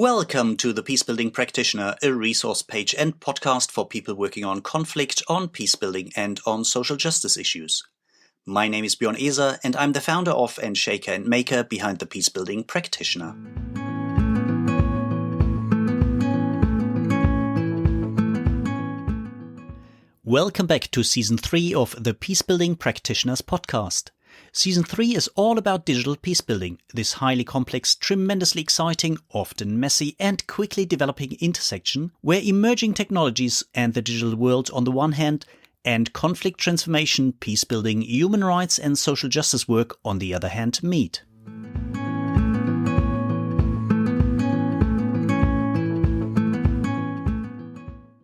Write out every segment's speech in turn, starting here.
Welcome to the Peacebuilding Practitioner, a resource page and podcast for people working on conflict, on peacebuilding, and on social justice issues. My name is Björn Eser, and I'm the founder of and shaker and maker behind the Peacebuilding Practitioner. Welcome back to Season 3 of the Peacebuilding Practitioners podcast. Season 3 is all about digital peacebuilding, this highly complex, tremendously exciting, often messy and quickly developing intersection where emerging technologies and the digital world on the one hand and conflict transformation, peacebuilding, human rights and social justice work on the other hand meet.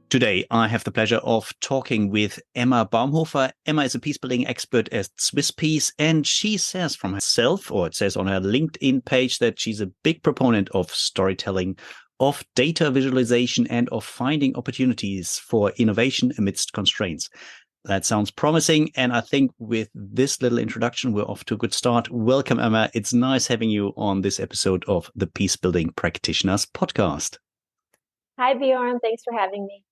Today, I have the pleasure of talking with Emma Baumhofer. Emma is a peacebuilding expert at swisspeace, and she says from herself, or it says on her LinkedIn page, that she's a big proponent of storytelling, of data visualization, and of finding opportunities for innovation amidst constraints. That sounds promising, and I think with this little introduction, we're off to a good start. Welcome, Emma. It's nice having you on this episode of the Peacebuilding Practitioners podcast. Hi, Bjorn. Thanks for having me.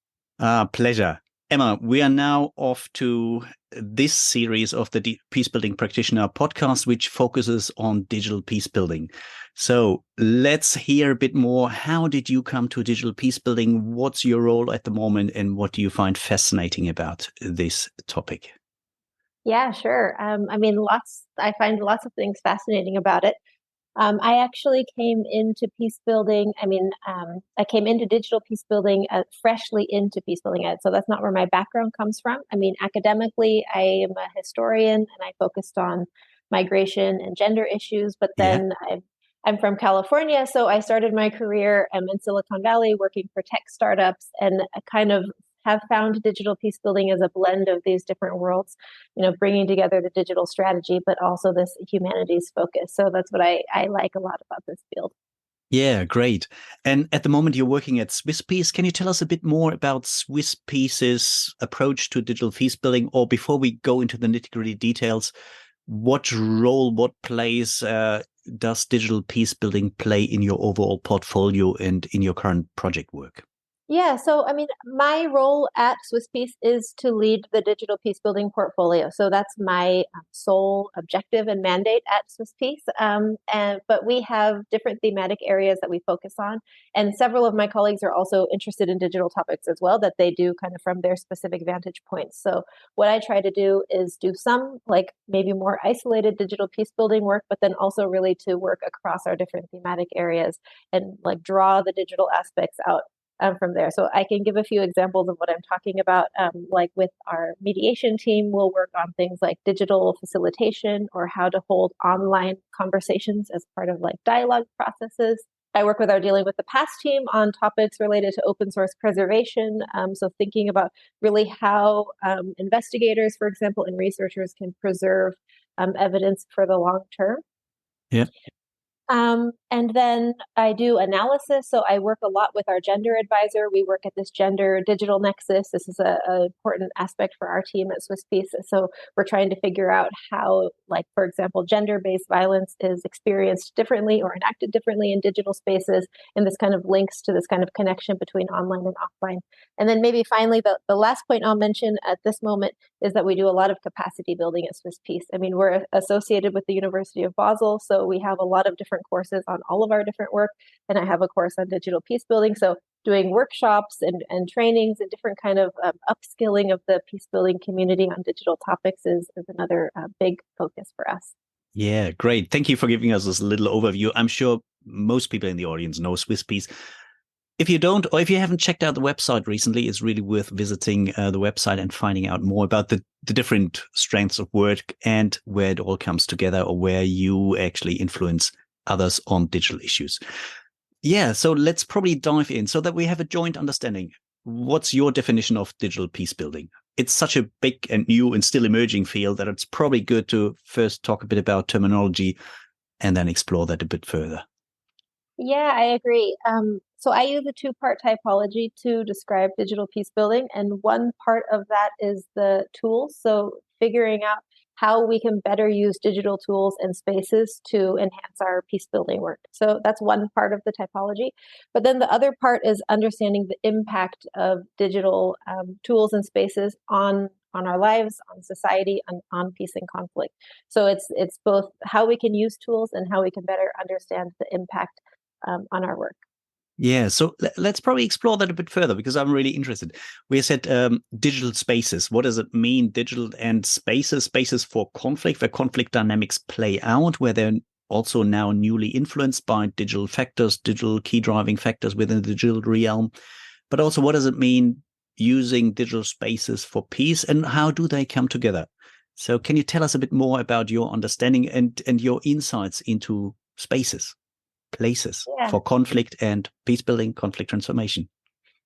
Pleasure. Emma, we are now off to this series of the Peacebuilding Practitioner podcast, which focuses on digital peacebuilding. So let's hear a bit more. How did you come to digital peacebuilding? What's your role at the moment? And what do you find fascinating about this topic? Yeah, sure. I find lots of things fascinating about it. I actually came into peacebuilding. I came into digital peacebuilding freshly into peacebuilding. So that's not where my background comes from. Academically, I am a historian and I focused on migration and gender issues. But then I'm from California, so I started my career in Silicon Valley working for tech startups, and I kind of have found digital peacebuilding as a blend of these different worlds, bringing together the digital strategy, but also this humanities focus. So that's what I like a lot about this field. Yeah, great. And at the moment you're working at swisspeace. Can you tell us a bit more about swisspeace's approach to digital peacebuilding? Or before we go into the nitty-gritty details, what role, what place does digital peacebuilding play in your overall portfolio and in your current project work? Yeah, so my role at swisspeace is to lead the digital peacebuilding portfolio. So that's my sole objective and mandate at swisspeace. But we have different thematic areas that we focus on, and several of my colleagues are also interested in digital topics as well, that they do kind of from their specific vantage points. So what I try to do is do some like maybe more isolated digital peacebuilding work, but then also really to work across our different thematic areas and like draw the digital aspects out from there. So I can give a few examples of what I'm talking about. Like with our mediation team, we'll work on things like digital facilitation or how to hold online conversations as part of like dialogue processes. I work with our Dealing with the Past team on topics related to open source preservation. So thinking about really how investigators, for example, and researchers can preserve evidence for the long term. Yeah. And then I do analysis. So I work a lot with our gender advisor. We work at this gender digital nexus. This is an important aspect for our team at swisspeace. So we're trying to figure out how, like, for example, gender-based violence is experienced differently or enacted differently in digital spaces. And this kind of links to this kind of connection between online and offline. And then maybe finally, the last point I'll mention at this moment is that we do a lot of capacity building at swisspeace. We're associated with the University of Basel, so we have a lot of different courses on all of our different work. And I have a course on digital peacebuilding. So doing workshops and trainings and different kind of upskilling of the peacebuilding community on digital topics is another big focus for us. Yeah, great. Thank you for giving us this little overview. I'm sure most people in the audience know swisspeace. If you don't, or if you haven't checked out the website recently, it's really worth visiting the website and finding out more about the different strengths of work and where it all comes together, or where you actually influence others on digital issues. Yeah, so let's probably dive in so that we have a joint understanding. What's your definition of digital peacebuilding? It's such a big and new and still emerging field that it's probably good to first talk a bit about terminology and then explore that a bit further. Yeah, I agree. So I use a two-part typology to describe digital peacebuilding, and one part of that is the tools. So figuring out how we can better use digital tools and spaces to enhance our peace building work. So that's one part of the typology. But then the other part is understanding the impact of digital tools and spaces on our lives, on society, on peace and conflict. So it's both how we can use tools and how we can better understand the impact on our work. Yeah, so let's probably explore that a bit further because I'm really interested. We said digital spaces. What does it mean, digital and spaces? Spaces for conflict, where conflict dynamics play out, where they're also now newly influenced by digital factors, digital key driving factors within the digital realm. But also, what does it mean using digital spaces for peace, and how do they come together? So can you tell us a bit more about your understanding and your insights into spaces, places Yeah. for conflict and peace building, conflict transformation?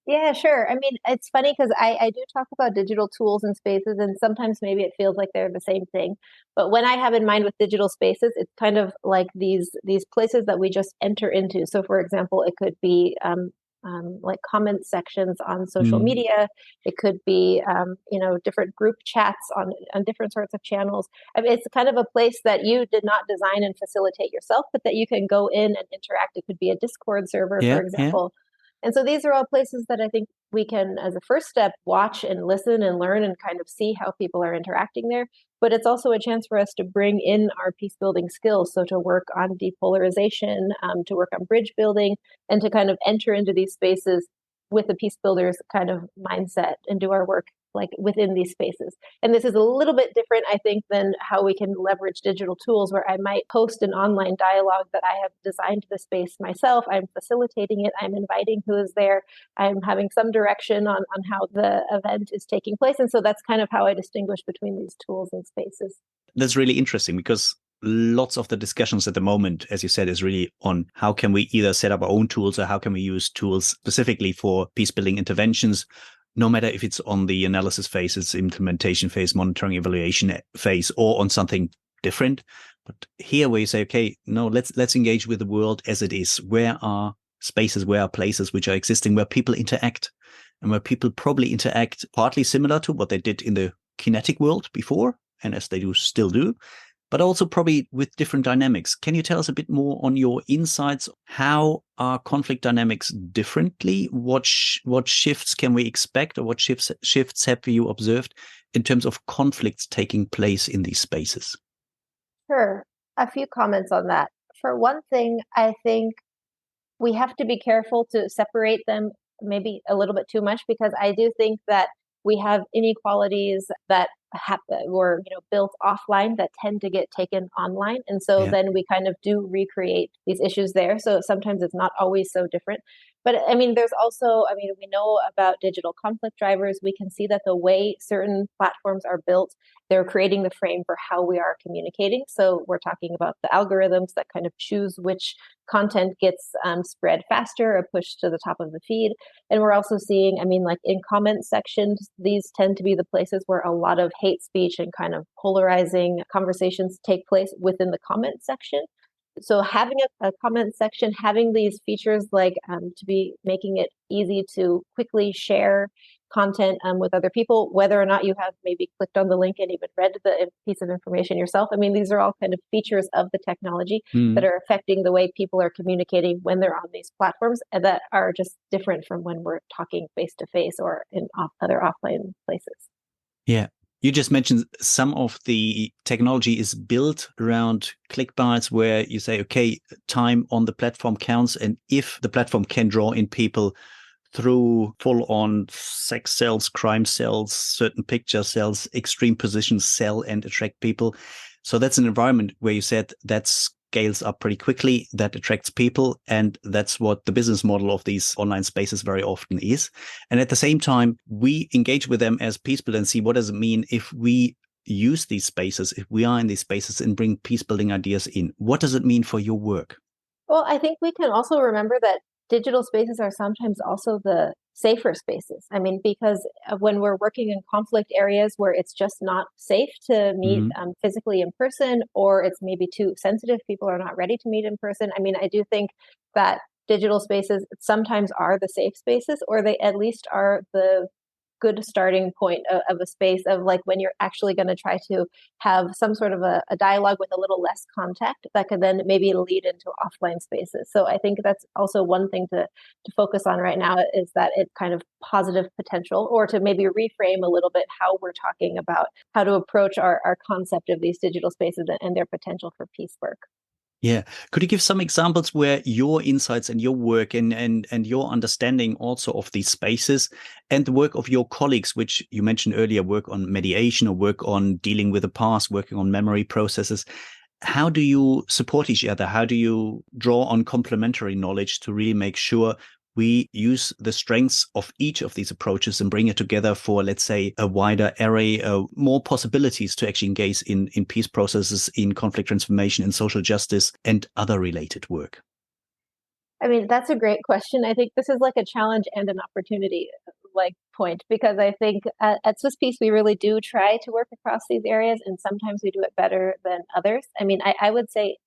Yeah, sure. I mean, it's funny because I do talk about digital tools and spaces, and sometimes maybe it feels like they're the same thing. But when I have in mind with digital spaces, it's kind of like these places that we just enter into. So, for example, it could be like comment sections on social Mm. media. It could be different group chats on different sorts of channels. I mean, it's kind of a place that you did not design and facilitate yourself, but that you can go in and interact. It could be a Discord server, for Yeah, yeah. example. And so these are all places that I think we can, as a first step, watch and listen and learn and kind of see how people are interacting there. But it's also a chance for us to bring in our peace building skills. So to work on depolarization, to work on bridge building, and to kind of enter into these spaces with a peace builder's kind of mindset and do our work like within these spaces. And this is a little bit different, I think, than how we can leverage digital tools where I might post an online dialogue that I have designed the space myself. I'm facilitating it. I'm inviting who is there. I'm having some direction on how the event is taking place. And so that's kind of how I distinguish between these tools and spaces. That's really interesting because lots of the discussions at the moment, as you said, is really on how can we either set up our own tools or how can we use tools specifically for peace building interventions, no matter if it's on the analysis phase, it's implementation phase, monitoring, evaluation phase, or on something different. But here where you say, okay, no, let's engage with the world as it is. Where are spaces, where are places which are existing, where people interact, and where people probably interact partly similar to what they did in the kinetic world before, and as they do still do, but also probably with different dynamics. Can you tell us a bit more on your insights? How are conflict dynamics differently? What shifts can we expect, or what shifts have you observed in terms of conflicts taking place in these spaces? Sure. A few comments on that. For one thing, I think we have to be careful to separate them maybe a little bit too much, because I do think that we have inequalities that were built offline that tend to get taken online, and so Yeah. then we kind of do recreate these issues there. So sometimes it's not always so different. But I mean, there's also, I mean, we know about digital conflict drivers. We can see that the way certain platforms are built, they're creating the frame for how we are communicating. So we're talking about the algorithms that kind of choose which content gets spread faster or pushed to the top of the feed. And we're also seeing, I mean, like in comment sections, these tend to be the places where a lot of hate speech and kind of polarizing conversations take place within the comment section. So having a comment section, having these features like to be making it easy to quickly share content with other people, whether or not you have maybe clicked on the link and even read the piece of information yourself. I mean, these are all kind of features of the technology that are affecting the way people are communicating when they're on these platforms, and that are just different from when we're talking face to face or in other offline places. Yeah. You just mentioned some of the technology is built around clickbites where you say, okay, time on the platform counts. And if the platform can draw in people through full on sex sells, crime sells, certain picture sells, extreme positions sell and attract people. So that's an environment where you said that scales up pretty quickly, that attracts people. And that's what the business model of these online spaces very often is. And at the same time, we engage with them as peace builders and see what does it mean if we use these spaces, if we are in these spaces and bring peace building ideas in. What does it mean for your work? Well, I think we can also remember that digital spaces are sometimes also the safer spaces. I mean, because when we're working in conflict areas where it's just not safe to meet physically in person, or it's maybe too sensitive, people are not ready to meet in person. I mean, I do think that digital spaces sometimes are the safe spaces, or they at least are the good starting point of a space of like when you're actually going to try to have some sort of a dialogue with a little less contact that could then maybe lead into offline spaces. So I think that's also one thing to focus on right now, is that it kind of positive potential, or to maybe reframe a little bit how we're talking about how to approach our concept of these digital spaces and their potential for peace work. Yeah. Could you give some examples where your insights and your work and your understanding also of these spaces and the work of your colleagues, which you mentioned earlier, work on mediation or work on dealing with the past, working on memory processes. How do you support each other? How do you draw on complementary knowledge to really make sure we use the strengths of each of these approaches and bring it together for, let's say, a wider array, more possibilities to actually engage in peace processes, in conflict transformation, in social justice, and other related work? I mean, that's a great question. I think this is like a challenge and an opportunity like point, because I think at Swiss Peace, we really do try to work across these areas, and sometimes we do it better than others. I mean, I would say,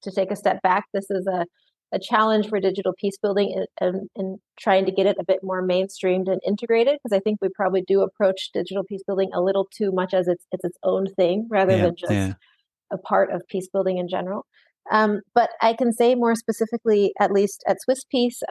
to take a step back, this is a challenge for digital peace building and trying to get it a bit more mainstreamed and integrated, because I think we probably do approach digital peace building a little too much as it's its own thing rather Yeah, than just yeah. a part of peace building in general. But I can say more specifically, at least at Swiss Peace.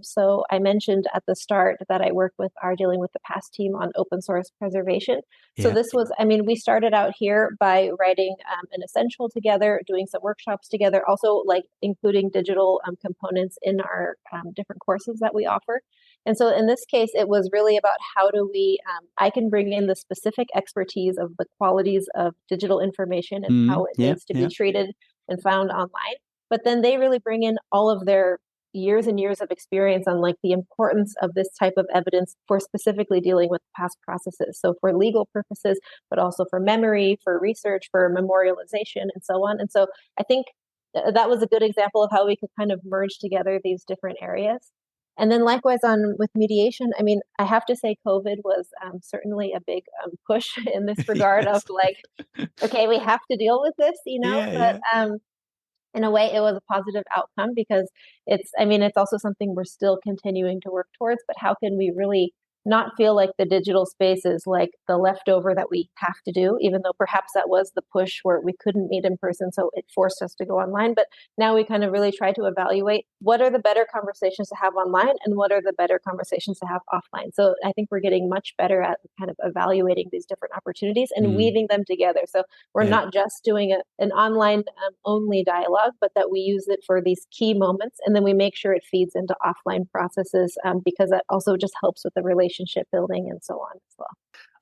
So I mentioned at the start that I work with our Dealing with the Past team on open source preservation. So Yeah. this was, I mean, we started out here by writing an essential together, doing some workshops together, also like including digital components in our different courses that we offer. And so in this case, it was really about how do we, I can bring in the specific expertise of the qualities of digital information and how it Yeah, needs to be yeah. treated and found online. But then they really bring in all of their years and years of experience on like the importance of this type of evidence for specifically dealing with past processes. So for legal purposes, but also for memory, for research, for memorialization, and so on. And so I think that was a good example of how we could kind of merge together these different areas. And then likewise on with mediation, I mean, I have to say COVID was certainly a big push in this regard of Yes. like, okay, we have to deal with this, you know, Yeah, but yeah. in a way it was a positive outcome, because it's, I mean, it's also something we're still continuing to work towards, but how can we really not feel like the digital space is like the leftover that we have to do, even though perhaps that was the push where we couldn't meet in person, so it forced us to go online. But now we kind of really try to evaluate what are the better conversations to have online and what are the better conversations to have offline. So I think we're getting much better at kind of evaluating these different opportunities and Mm, weaving them together. So we're yeah. not just doing an online only dialogue, but that we use it for these key moments, and then we make sure it feeds into offline processes, because that also just helps with the relationship building and so on as well.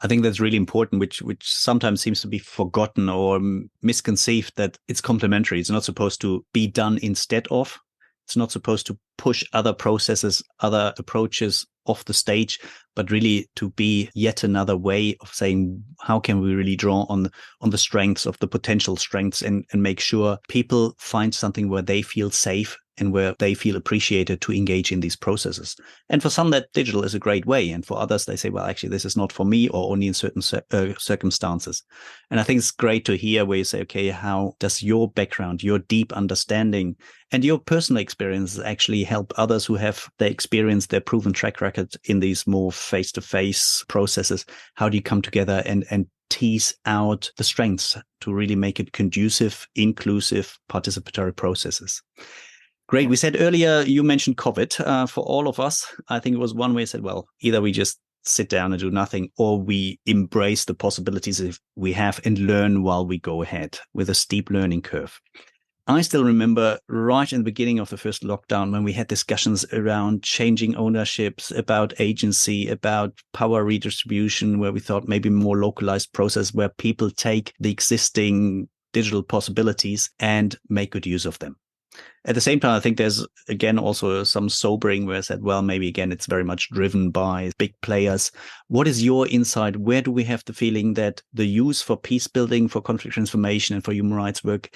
I think that's really important, which sometimes seems to be forgotten or misconceived, that it's complementary. It's not supposed to be done instead of. It's not supposed to push other processes, other approaches off the stage, but really to be yet another way of saying, how can we really draw on the strengths of the potential strengths and make sure people find something where they feel safe and where they feel appreciated to engage in these processes. And for some, that digital is a great way. And for others, they say, well, actually, this is not for me, or only in certain circumstances. And I think it's great to hear where you say, okay, how does your background, your deep understanding, and your personal experiences actually help others who have their experience, their proven track record in these more face-to-face processes? How do you come together and tease out the strengths to really make it conducive, inclusive, participatory processes? Great. We said earlier, you mentioned COVID. For all of us, I think it was one way I said, well, either we just sit down and do nothing, or we embrace the possibilities if we have and learn while we go ahead with a steep learning curve. I still remember right in the beginning of the first lockdown when we had discussions around changing ownerships, about agency, about power redistribution, where we thought maybe more localized process where people take the existing digital possibilities and make good use of them. At the same time, I think there's, again, also some sobering where I said, well, maybe, again, it's very much driven by big players. What is your insight? Where do we have the feeling that the use for peace building, for conflict transformation, and for human rights work,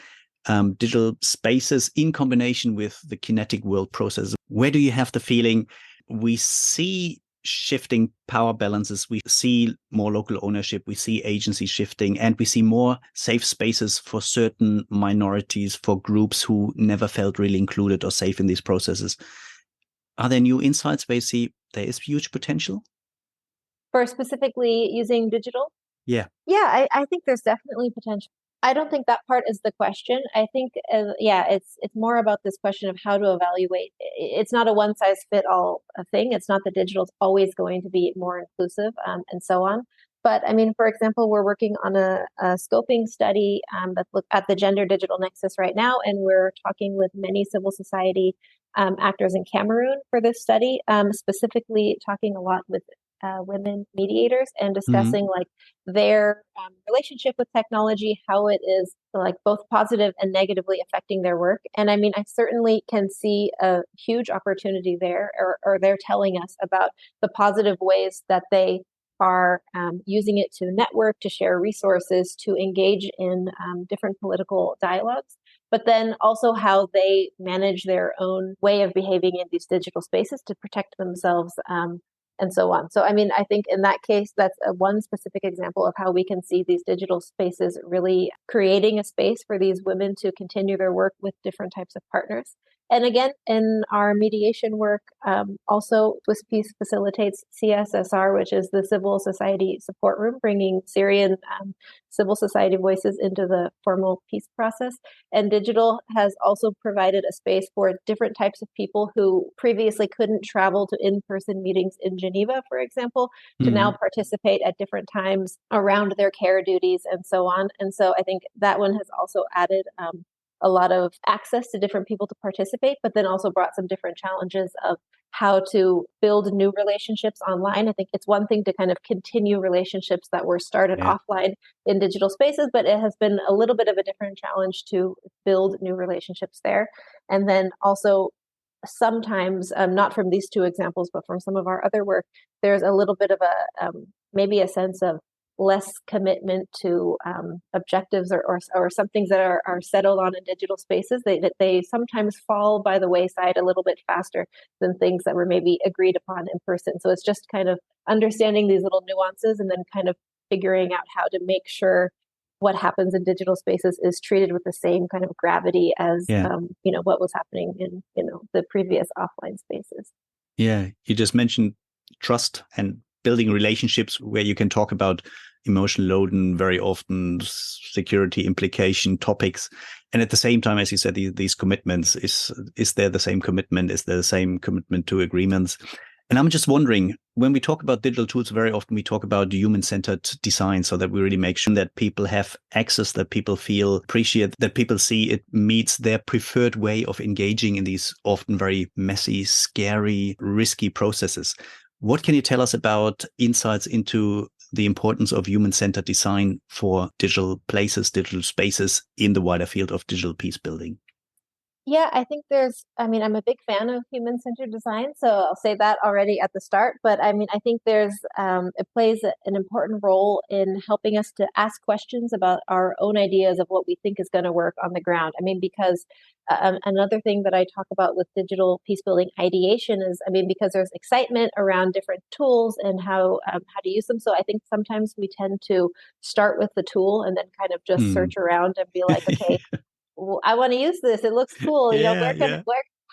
digital spaces in combination with the kinetic world process, where do you have the feeling we see shifting power balances, we see more local ownership, we see agency shifting, and we see more safe spaces for certain minorities, for groups who never felt really included or safe in these processes? Are there new insights where you see there is huge potential? For specifically using digital? Yeah. Yeah, I think there's definitely potential. I don't think that part is the question. I think, yeah, it's more about this question of how to evaluate. It's not a one size fit all thing. It's not that digital is always going to be more inclusive, and so on. But I mean, for example, we're working on a scoping study that look at the gender digital nexus right now, and we're talking with many civil society actors in Cameroon for this study, specifically talking a lot with women mediators and Hmm. discussing like their relationship with technology, how it is like both positive and negatively affecting their work. And I mean, I certainly can see a huge opportunity there, or they're telling us about the positive ways that they are using it to network, to share resources, to engage in different political dialogues, but then also how they manage their own way of behaving in these digital spaces to protect themselves, and so on. So, I mean, I think in that case, that's one specific example of how we can see these digital spaces really creating a space for these women to continue their work with different types of partners. And again, in our mediation work, also Swiss Peace facilitates CSSR, which is the Civil Society Support Room, bringing Syrian civil society voices into the formal peace process. And digital has also provided a space for different types of people who previously couldn't travel to in-person meetings in Geneva, for example, to now Hmm. participate at different times around their care duties and so on. And so I think that one has also added a lot of access to different people to participate, but then also brought some different challenges of how to build new relationships online. I think it's one thing to kind of continue relationships that were started Yeah. offline in digital spaces, but it has been a little bit of a different challenge to build new relationships there. And then also sometimes, not from these two examples, but from some of our other work, there's a little bit of a maybe a sense of less commitment to objectives, or some things that are settled on in digital spaces. They sometimes fall by the wayside a little bit faster than things that were maybe agreed upon in person. So it's just kind of understanding these little nuances and then kind of figuring out how to make sure what happens in digital spaces is treated with the same kind of gravity as Yeah. what was happening in the previous offline spaces. Yeah. You just mentioned trust and building relationships where you can talk about emotional load and very often security implication topics. And at the same time, as you said, these commitments, is there the same commitment? Is there the same commitment to agreements? And I'm just wondering, when we talk about digital tools, very often we talk about human-centered design so that we really make sure that people have access, that people feel appreciated, that people see it meets their preferred way of engaging in these often very messy, scary, risky processes. What can you tell us about insights into the importance of human-centered design for digital places, digital spaces in the wider field of digital peace building? Yeah, I think I mean, I'm a big fan of human-centered design, so I'll say that already at the start. But I mean, I think it plays an important role in helping us to ask questions about our own ideas of what we think is going to work on the ground. I mean, because another thing that I talk about with digital peace building ideation is, I mean, because there's excitement around different tools and how to use them. So I think sometimes we tend to start with the tool and then kind of just Hmm. search around and be like, okay, I want to use this. It looks cool. Yeah, yeah.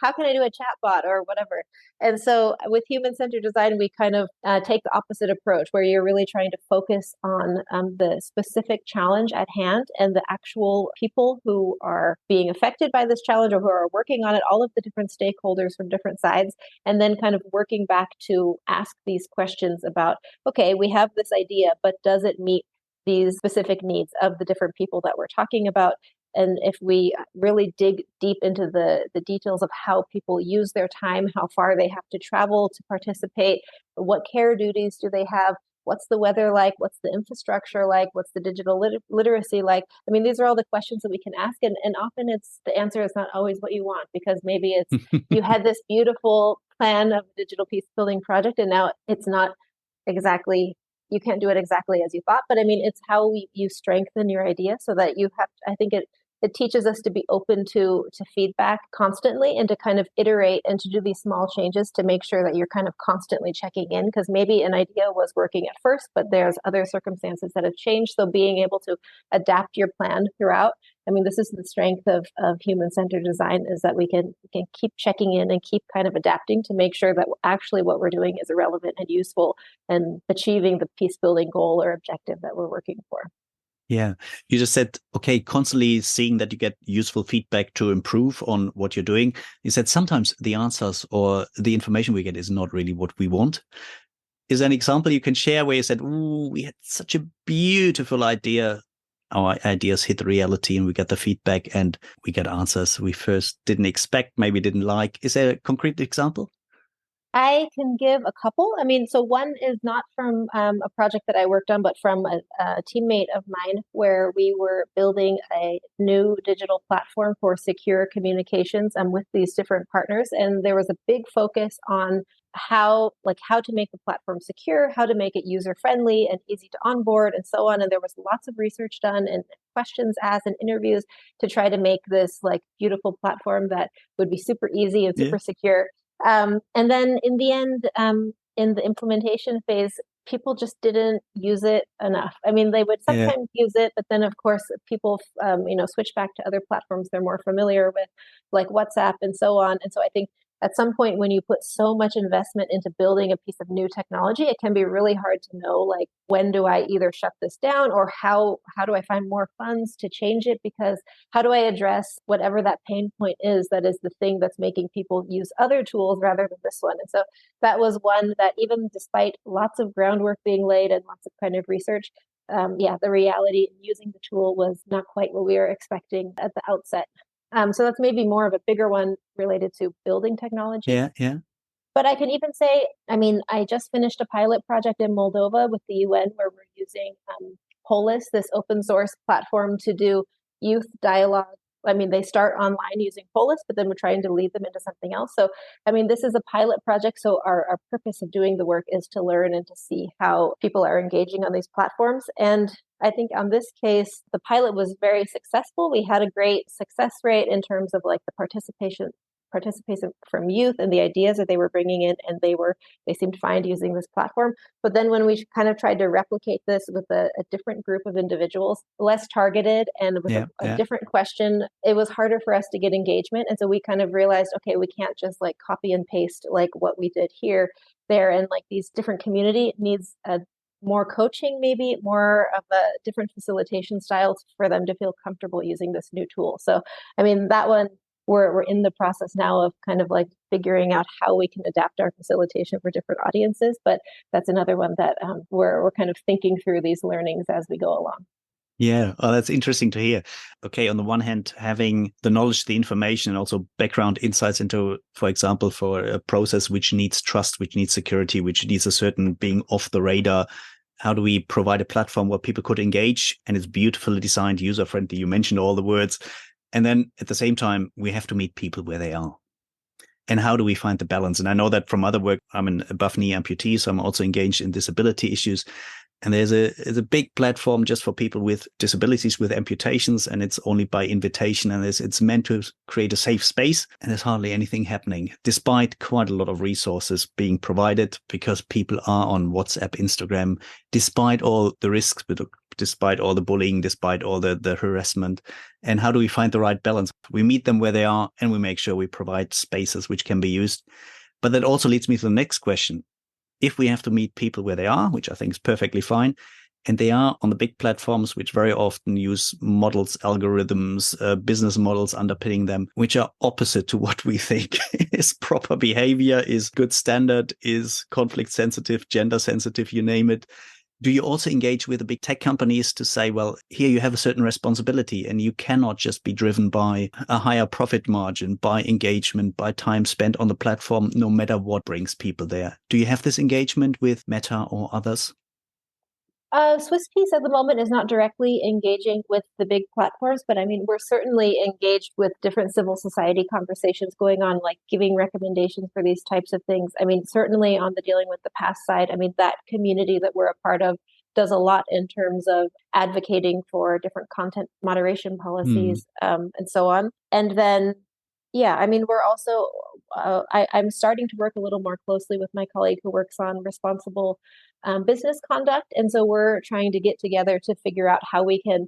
How can I do a chatbot or whatever? And so with human centered design, we kind of take the opposite approach where you're really trying to focus on the specific challenge at hand and the actual people who are being affected by this challenge or who are working on it, all of the different stakeholders from different sides, and then kind of working back to ask these questions about, okay, we have this idea, but does it meet these specific needs of the different people that we're talking about? And if we really dig deep into the details of how people use their time, how far they have to travel to participate, what care duties do they have, what's the weather like, what's the infrastructure like, what's the digital literacy like? I mean, these are all the questions that we can ask. And often the answer is not always what you want, because maybe it's you had this beautiful plan of a digital peace building project and now it's not exactly, you can't do it exactly as you thought. But I mean, it's how you strengthen your idea so that I think it teaches us to be open to feedback constantly and to kind of iterate and to do these small changes to make sure that you're kind of constantly checking in, because maybe an idea was working at first, but there's other circumstances that have changed. So being able to adapt your plan throughout I mean, this is the strength of human-centered design, is that we can keep checking in and keep kind of adapting to make sure that actually what we're doing is relevant and useful and achieving the peace building goal or objective that we're working for. Yeah. You just said, okay, constantly seeing that you get useful feedback to improve on what you're doing. You said sometimes the answers or the information we get is not really what we want. Is there an example you can share where you said, "Ooh, we had such a beautiful idea. Our ideas hit reality and we get the feedback and we get answers we first didn't expect, maybe didn't like." Is there a concrete example? I can give a couple. I mean, so one is not from a project that I worked on, but from a teammate of mine, where we were building a new digital platform for secure communications with these different partners. And there was a big focus on how to make the platform secure, how to make it user friendly and easy to onboard, and so on. And there was lots of research done and questions asked and interviews to try to make this like beautiful platform that would be super easy and super secure. And then in the end, in the implementation phase, people just didn't use it enough. I mean, they would sometimes use it, but then of course people, switch back to other platforms they're more familiar with, like WhatsApp and so on. And so I think at some point when you put so much investment into building a piece of new technology, it can be really hard to know, like, when do I either shut this down, or how do I find more funds to change it? Because how do I address whatever that pain point is that is the thing that's making people use other tools rather than this one? And so that was one that, even despite lots of groundwork being laid and lots of kind of research, the reality in using the tool was not quite what we were expecting at the outset. So that's maybe more of a bigger one related to building technology. Yeah. But I can even say, I mean, I just finished a pilot project in Moldova with the UN where we're using Polis, this open source platform, to do youth dialogue. I mean, they start online using Polis, but then we're trying to lead them into something else. So, I mean, this is a pilot project. So our purpose of doing the work is to learn and to see how people are engaging on these platforms. And I think on this case, the pilot was very successful. We had a great success rate in terms of like the participation from youth and the ideas that they were bringing in, and they seemed fine using this platform. But then when we kind of tried to replicate this with a different group of individuals, less targeted and with a different question, it was harder for us to get engagement. And so we kind of realized, okay, we can't just like copy and paste like what we did here, there, and like these different community needs more coaching, maybe more of a different facilitation styles for them to feel comfortable using this new tool. So, I mean, that one, we're in the process now of kind of like figuring out how we can adapt our facilitation for different audiences. But that's another one that we're kind of thinking through these learnings as we go along. Yeah, oh, that's interesting to hear. Okay, on the one hand, having the knowledge, the information, and also background insights into, for example, for a process which needs trust, which needs security, which needs a certain being off the radar. How do we provide a platform where people could engage and it's beautifully designed, user-friendly? You mentioned all the words. And then at the same time, we have to meet people where they are. And how do we find the balance? And I know that from other work, I'm an above knee amputee, so I'm also engaged in disability issues. And there's a big platform just for people with disabilities, with amputations, and it's only by invitation, and it's meant to create a safe space, and there's hardly anything happening, despite quite a lot of resources being provided, because people are on WhatsApp, Instagram, despite all the risks, despite all the bullying, despite all the harassment. And how do we find the right balance? We meet them where they are, and we make sure we provide spaces which can be used. But that also leads me to the next question. If we have to meet people where they are, which I think is perfectly fine, and they are on the big platforms, which very often use models, algorithms, business models underpinning them, which are opposite to what we think is proper behavior, is good standard, is conflict sensitive, gender sensitive, you name it. Do you also engage with the big tech companies to say, well, here you have a certain responsibility and you cannot just be driven by a higher profit margin, by engagement, by time spent on the platform, no matter what brings people there? Do you have this engagement with Meta or others? SwissPeace at the moment is not directly engaging with the big platforms, but I mean, we're certainly engaged with different civil society conversations going on, like giving recommendations for these types of things. I mean, certainly on the dealing with the past side, I mean, that community that we're a part of does a lot in terms of advocating for different content moderation policies and so on. And then, yeah, I mean, we're also, I'm starting to work a little more closely with my colleague who works on responsible business conduct. And so we're trying to get together to figure out how we can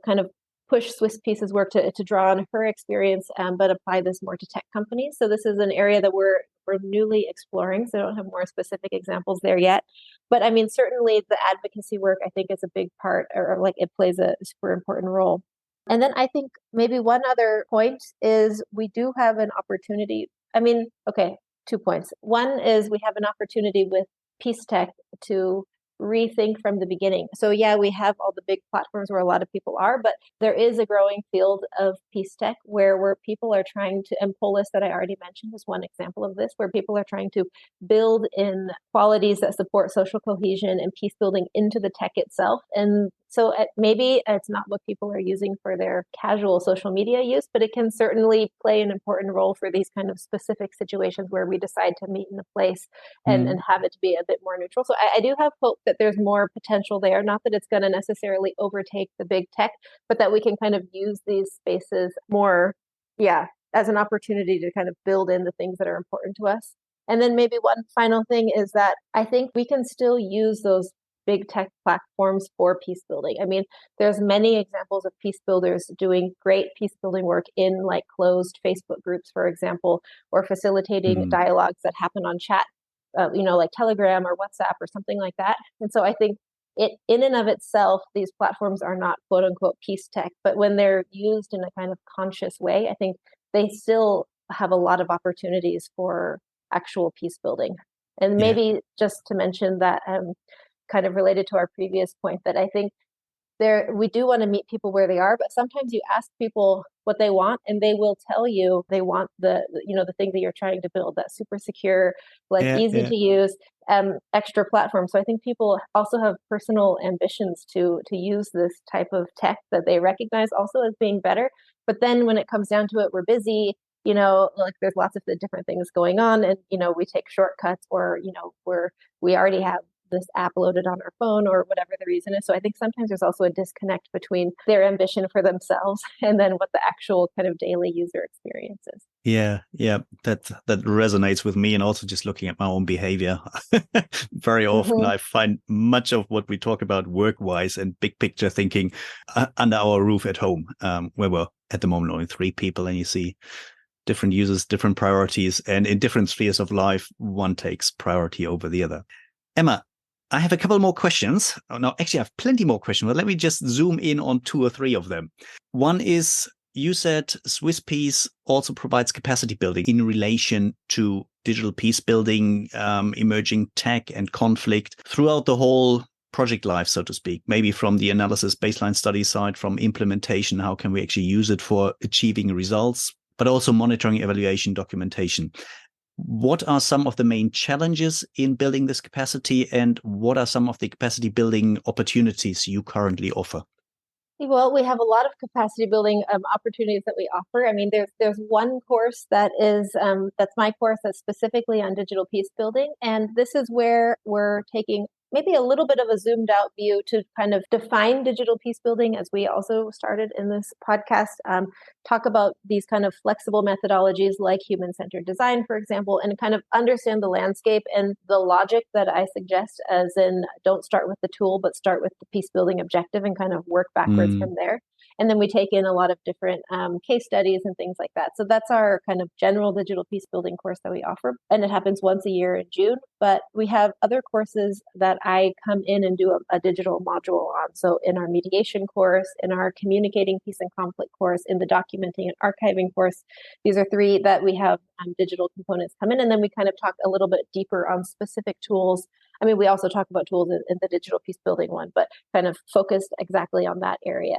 kind of push Swiss Peace's work to draw on her experience, but apply this more to tech companies. So this is an area that we're newly exploring. So I don't have more specific examples there yet. But I mean, certainly the advocacy work, I think, is a big part, or like it plays a super important role. And then I think maybe one other point is we do have an opportunity. I mean, okay, 2 points. One is we have an opportunity with Peace Tech to rethink from the beginning. So yeah, we have all the big platforms where a lot of people are, but there is a growing field of Peace Tech where people are trying to, and Polis that I already mentioned is one example of this, where people are trying to build in qualities that support social cohesion and peace building into the tech itself. And so maybe it's not what people are using for their casual social media use, but it can certainly play an important role for these kind of specific situations where we decide to meet in a place and have it to be a bit more neutral. So I do have hope that there's more potential there. Not that it's going to necessarily overtake the big tech, but that we can kind of use these spaces more, as an opportunity to kind of build in the things that are important to us. And then maybe one final thing is that I think we can still use those big tech platforms for peace building. I mean, there's many examples of peace builders doing great peace building work in like closed Facebook groups, for example, or facilitating dialogues that happen on chat, like Telegram or WhatsApp or something like that. And so I think it in and of itself, these platforms are not quote unquote peace tech, but when they're used in a kind of conscious way, I think they still have a lot of opportunities for actual peace building. And maybe just to mention that, kind of related to our previous point, that I think we do want to meet people where they are, but sometimes you ask people what they want and they will tell you they want the thing that you're trying to build, that super secure, easy to use, extra platform. So I think people also have personal ambitions to use this type of tech that they recognize also as being better. But then when it comes down to it, we're busy, there's lots of the different things going on, and, we take shortcuts, or, we already have this app loaded on our phone or whatever the reason is. So I think sometimes there's also a disconnect between their ambition for themselves and then what the actual kind of daily user experience is. Yeah, that resonates with me, and also just looking at my own behavior. Very often I find much of what we talk about work-wise and big picture thinking under our roof at home, where we're at the moment only 3 people, and you see different users, different priorities, and in different spheres of life, one takes priority over the other. Emma, I have a couple more questions. Oh, no, actually, I have plenty more questions, but let me just zoom in on 2 or 3 of them. One is, you said Swiss Peace also provides capacity building in relation to digital peace building, emerging tech and conflict throughout the whole project life, so to speak, maybe from the analysis baseline study side, from implementation, how can we actually use it for achieving results, but also monitoring, evaluation, documentation. What are some of the main challenges in building this capacity, and what are some of the capacity building opportunities you currently offer? Well, we have a lot of capacity building opportunities that we offer. I mean, there's one course that is that's my course that's specifically on digital peace building, and this is where we're taking maybe a little bit of a zoomed out view to kind of define digital peace building, as we also started in this podcast, talk about these kind of flexible methodologies like human-centered design, for example, and kind of understand the landscape and the logic that I suggest, as in don't start with the tool, but start with the peace building objective and kind of work backwards from there. And then we take in a lot of different case studies and things like that. So that's our kind of general digital peace building course that we offer. And it happens once a year in June. But we have other courses that I come in and do a digital module on. So in our mediation course, in our communicating peace and conflict course, in the documenting and archiving course, these are 3 that we have digital components come in. And then we kind of talk a little bit deeper on specific tools. I mean, we also talk about tools in the digital peace building one, but kind of focused exactly on that area.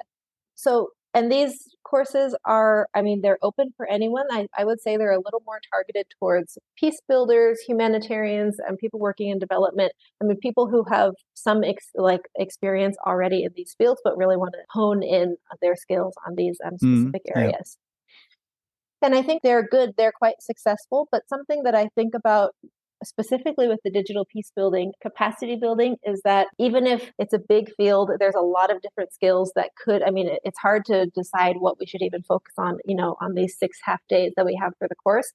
So, and these courses are, I mean, they're open for anyone. I would say they're a little more targeted towards peace builders, humanitarians, and people working in development. I mean, people who have some experience already in these fields, but really want to hone in their skills on these specific areas. And I think they're good. They're quite successful. But something that I think about specifically with the digital peace building, capacity building, is that even if it's a big field, there's a lot of different skills that it's hard to decide what we should even focus on, on these 6 half days that we have for the course.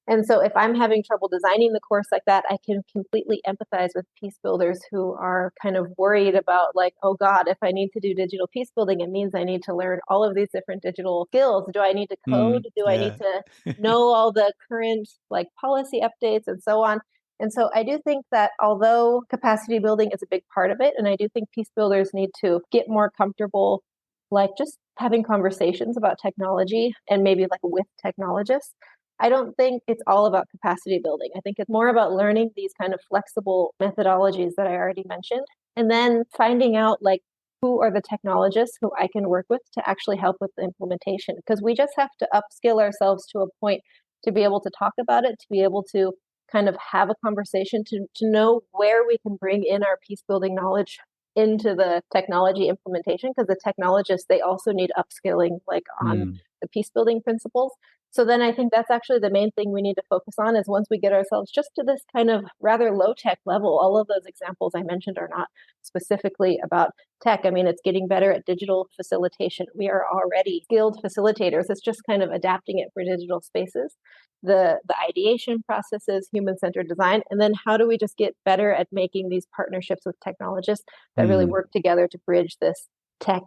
And so if I'm having trouble designing the course like that, I can completely empathize with peace builders who are kind of worried about like, oh God, if I need to do digital peace building, it means I need to learn all of these different digital skills. Do I need to code? Do I need Yeah. to know all the current like policy updates and so on? And so I do think that although capacity building is a big part of it, and I do think peace builders need to get more comfortable, like just having conversations about technology and maybe like with technologists. I don't think it's all about capacity building. I think it's more about learning these kind of flexible methodologies that I already mentioned, and then finding out like who are the technologists who I can work with to actually help with the implementation. Because we just have to upskill ourselves to a point to be able to talk about it, to be able to kind of have a conversation, to know where we can bring in our peace building knowledge into the technology implementation, because the technologists, they also need upskilling like on the peace building principles. So then I think that's actually the main thing we need to focus on, is once we get ourselves just to this kind of rather low tech level. All of those examples I mentioned are not specifically about tech. I mean, it's getting better at digital facilitation. We are already skilled facilitators. It's just kind of adapting it for digital spaces. The ideation processes, human-centered design, and then how do we just get better at making these partnerships with technologists that really work together to bridge this tech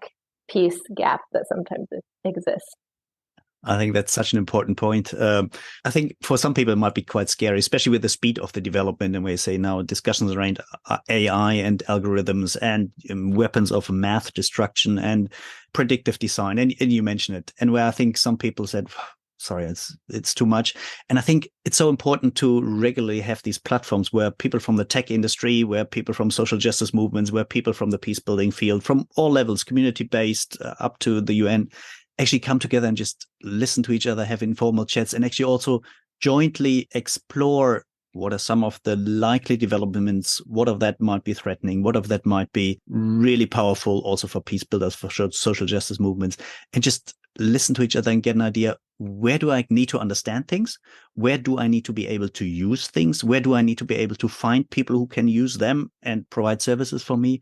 piece gap that sometimes exists. I think that's such an important point. I think for some people it might be quite scary, especially with the speed of the development. And we say now discussions around AI and algorithms and weapons of math destruction and predictive design. And you mentioned it. And where I think some people said, sorry, it's too much. And I think it's so important to regularly have these platforms where people from the tech industry, where people from social justice movements, where people from the peace building field, from all levels, community-based up to the UN, actually come together and just listen to each other, have informal chats, and actually also jointly explore what are some of the likely developments, what of that might be threatening, what of that might be really powerful also for peace builders, for social justice movements, and just listen to each other and get an idea, where do I need to understand things? Where do I need to be able to use things? Where do I need to be able to find people who can use them and provide services for me?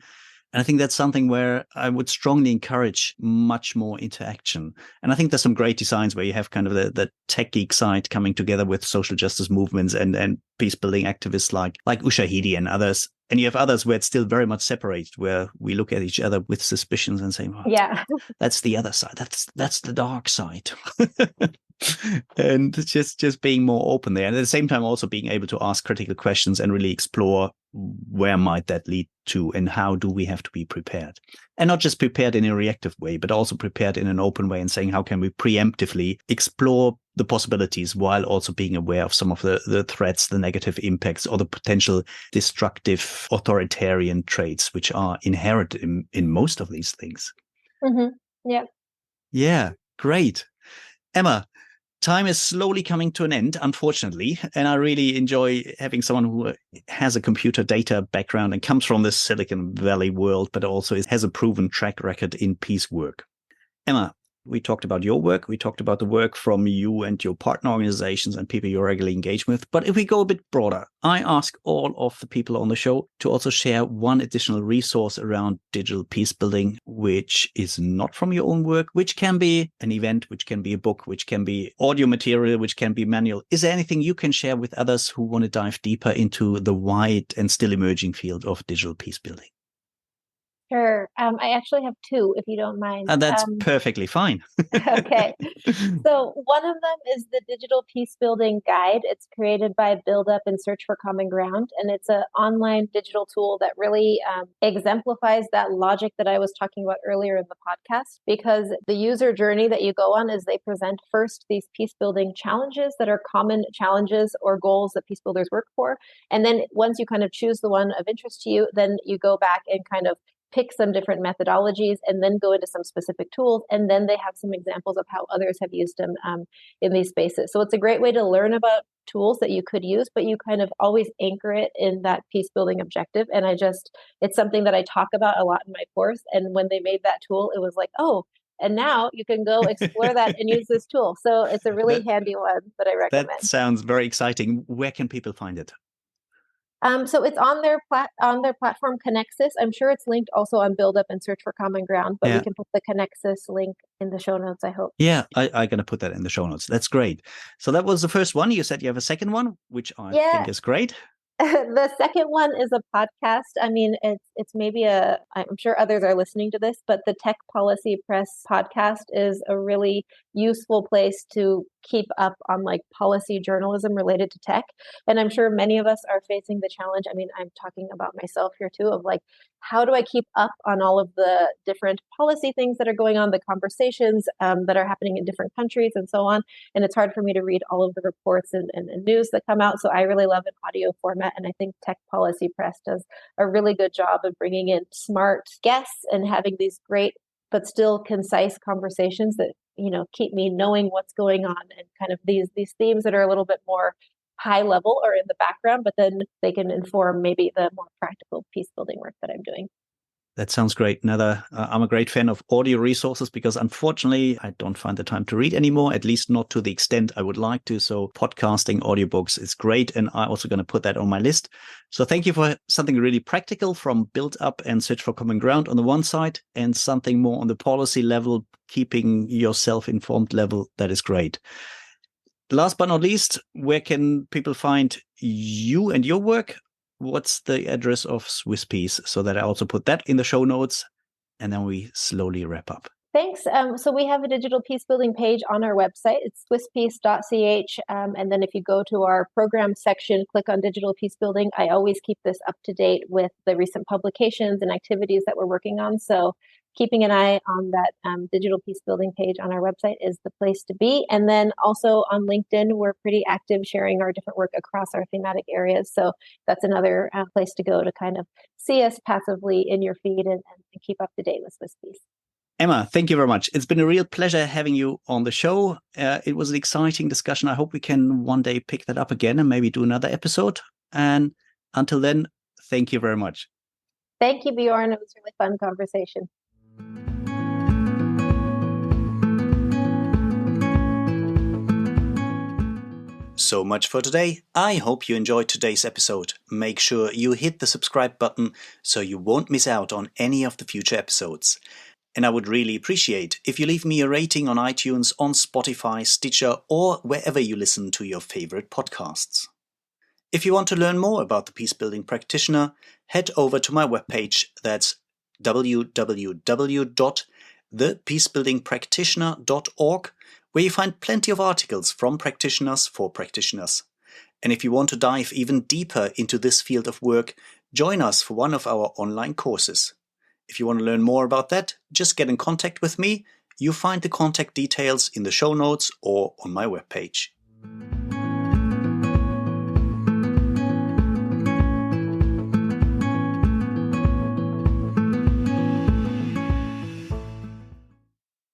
And I think that's something where I would strongly encourage much more interaction. And I think there's some great designs where you have kind of the tech geek side coming together with social justice movements and peace building activists like Ushahidi and others. And you have others where it's still very much separated, where we look at each other with suspicions and say, oh, yeah, that's the other side. That's the dark side. And just being more open there. And at the same time, also being able to ask critical questions and really explore where might that lead to and how do we have to be prepared. And not just prepared in a reactive way, but also prepared in an open way and saying, how can we preemptively explore the possibilities while also being aware of some of the threats, the negative impacts, or the potential destructive authoritarian traits, which are inherent in most of these things. Yeah. Yeah, great. Emma, time is slowly coming to an end, unfortunately, and I really enjoy having someone who has a computer data background and comes from this Silicon Valley world, but also has a proven track record in peace work. Emma, we talked about your work. We talked about the work from you and your partner organizations and people you regularly engage with. But if we go a bit broader, I ask all of the people on the show to also share one additional resource around digital peace building, which is not from your own work, which can be an event, which can be a book, which can be audio material, which can be manual. Is there anything you can share with others who want to dive deeper into the wide and still emerging field of digital peace building? Sure. I actually have two, if you don't mind. That's perfectly fine. Okay. So one of them is the Digital Peace Building Guide. It's created by Build Up and Search for Common Ground. And it's an online digital tool that really exemplifies that logic that I was talking about earlier in the podcast, because the user journey that you go on is they present first these peace building challenges that are common challenges or goals that peace builders work for. And then once you kind of choose the one of interest to you, then you go back and kind of pick some different methodologies and then go into some specific tools. And then they have some examples of how others have used them in these spaces. So it's a great way to learn about tools that you could use, but you kind of always anchor it in that peace building objective. And it's something that I talk about a lot in my course. And when they made that tool, it was like, oh, and now you can go explore that and use this tool. So it's a really handy one that I recommend. That sounds very exciting. Where can people find it? So it's on their platform Connexus. I'm sure it's linked also on Build Up and Search for Common Ground, but we Yeah. can put the Connexus link in the show notes, I hope. Yeah, I'm going to put that in the show notes. That's great. So that was the first one. You said you have a second one, which I think is great. The second one is a podcast. I mean, it's maybe I'm sure others are listening to this, but the Tech Policy Press podcast is a really useful place to keep up on like policy journalism related to tech. And I'm sure many of us are facing the challenge. I mean, I'm talking about myself here too, of like, how do I keep up on all of the different policy things that are going on, the conversations that are happening in different countries and so on. And it's hard for me to read all of the reports and news that come out. So I really love an audio format. And I think Tech Policy Press does a really good job of bringing in smart guests and having these great but still concise conversations that, keep me knowing what's going on and kind of these themes that are a little bit more high level or in the background, but then they can inform maybe the more practical peace building work that I'm doing. That sounds great. I'm a great fan of audio resources because unfortunately I don't find the time to read anymore, at least not to the extent I would like to. So podcasting, audiobooks is great. And I'm also going to put that on my list. So thank you for something really practical from Build Up and Search for Common Ground on the one side and something more on the policy level, keeping yourself informed level. That is great. Last but not least, where can people find you and your work? What's the address of swisspeace so that I also put that in the show notes and then we slowly wrap up. Thanks. So we have a digital peace building page on our website. It's swisspeace.ch. And then if you go to our program section, click on digital peace building. I always keep this up to date with the recent publications and activities that we're working on. So keeping an eye on that digital peace building page on our website is the place to be. And then also on LinkedIn, we're pretty active sharing our different work across our thematic areas. So that's another place to go to kind of see us passively in your feed and keep up to date with SwissPeace. Emma, thank you very much. It's been a real pleasure having you on the show. It was an exciting discussion. I hope we can one day pick that up again and maybe do another episode. And until then, thank you very much. Thank you, Bjorn. It was a really fun conversation. So much for today. I hope you enjoyed today's episode. Make sure you hit the subscribe button so you won't miss out on any of the future episodes. And I would really appreciate if you leave me a rating on iTunes, on Spotify, Stitcher, or wherever you listen to your favorite podcasts. If you want to learn more about the Peacebuilding Practitioner, head over to my webpage. That's www.thepeacebuildingpractitioner.org, where you find plenty of articles from practitioners for practitioners. And if you want to dive even deeper into this field of work, join us for one of our online courses. If you want to learn more about that, just get in contact with me. You find the contact details in the show notes or on my webpage.